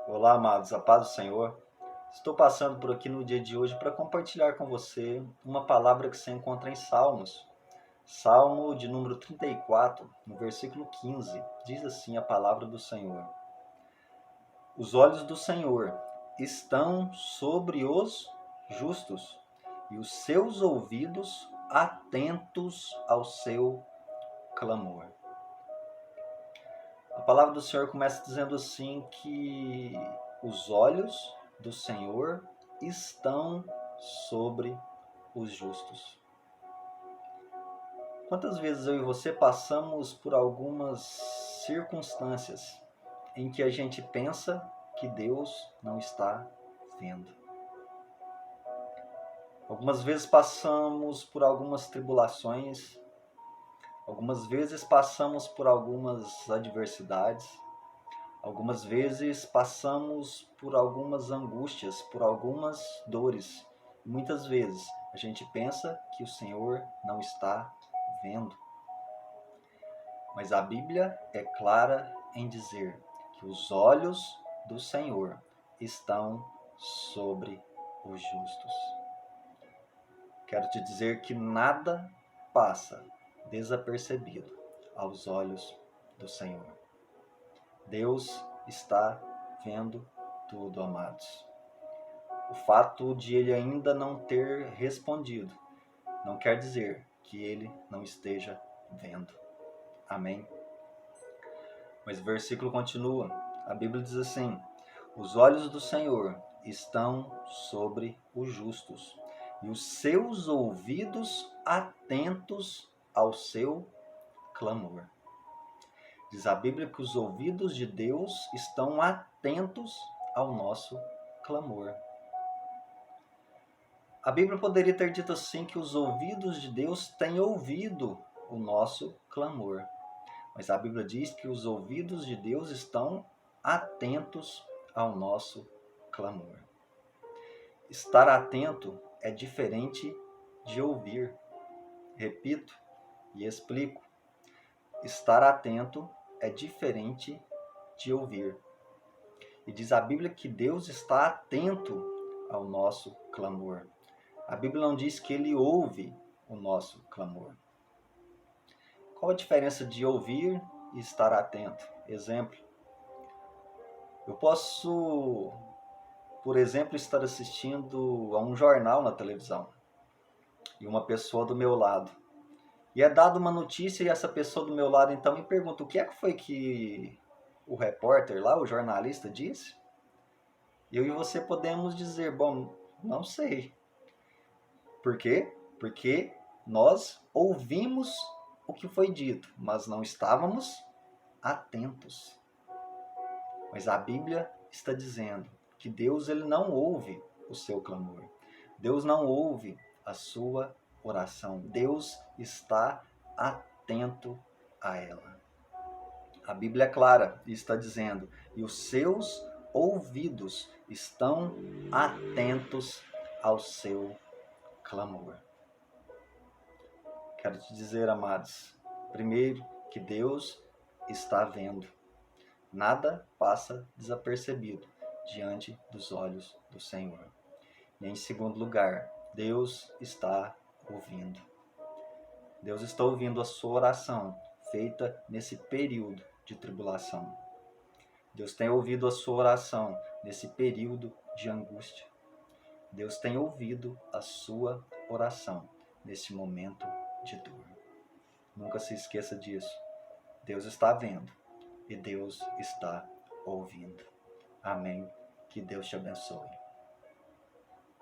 Olá, amados, a paz do Senhor. Estou passando por aqui no dia de hoje para compartilhar com você uma palavra que se encontra em Salmos. Salmo de número 34, no versículo 15, diz assim a palavra do Senhor: Os olhos do Senhor estão sobre os justos, e os seus ouvidos atentos ao seu clamor. A palavra do Senhor começa dizendo assim que os olhos do Senhor estão sobre os justos. Quantas vezes eu e você passamos por algumas circunstâncias em que a gente pensa que Deus não está vendo? Algumas vezes passamos por algumas tribulações, algumas vezes passamos por algumas adversidades, algumas vezes passamos por algumas angústias, por algumas dores. Muitas vezes a gente pensa que o Senhor não está vendo. Mas a Bíblia é clara em dizer que os olhos do Senhor estão sobre os justos. Quero te dizer que nada passa desapercebido aos olhos do Senhor. Deus está vendo tudo, amados. O fato de ele ainda não ter respondido não quer dizer que ele não esteja vendo. Amém? Mas o versículo continua. A Bíblia diz assim: os olhos do Senhor estão sobre os justos, e os seus ouvidos atentos ao seu clamor. Diz a Bíblia que os ouvidos de Deus estão atentos ao nosso clamor. A Bíblia poderia ter dito assim que os ouvidos de Deus têm ouvido o nosso clamor. Mas a Bíblia diz que os ouvidos de Deus estão atentos ao nosso clamor. Estar atento é diferente de ouvir. Repito e explico. Estar atento é diferente de ouvir. E diz a Bíblia que Deus está atento ao nosso clamor. A Bíblia não diz que ele ouve o nosso clamor. Qual a diferença de ouvir e estar atento? Exemplo. Eu posso, por exemplo, estar assistindo a um jornal na televisão e uma pessoa do meu lado. E é dada uma notícia e essa pessoa do meu lado então me pergunta o que é que foi que o repórter lá, o jornalista, disse? Eu e você podemos dizer, bom, não sei. Por quê? Porque nós ouvimos o que foi dito, mas não estávamos atentos. Mas a Bíblia está dizendo que Deus ele não ouve o seu clamor. Deus não ouve a sua oração. Deus está atento a ela. A Bíblia é clara e está dizendo: e os seus ouvidos estão atentos ao seu clamor. Quero te dizer, amados, primeiro, que Deus está vendo. Nada passa desapercebido diante dos olhos do Senhor. E em segundo lugar, Deus está ouvindo. Deus está ouvindo a sua oração feita nesse período de tribulação. Deus tem ouvido a sua oração nesse período de angústia. Deus tem ouvido a sua oração nesse momento de dor. Nunca se esqueça disso. Deus está vendo e Deus está ouvindo. Amém. Que Deus te abençoe.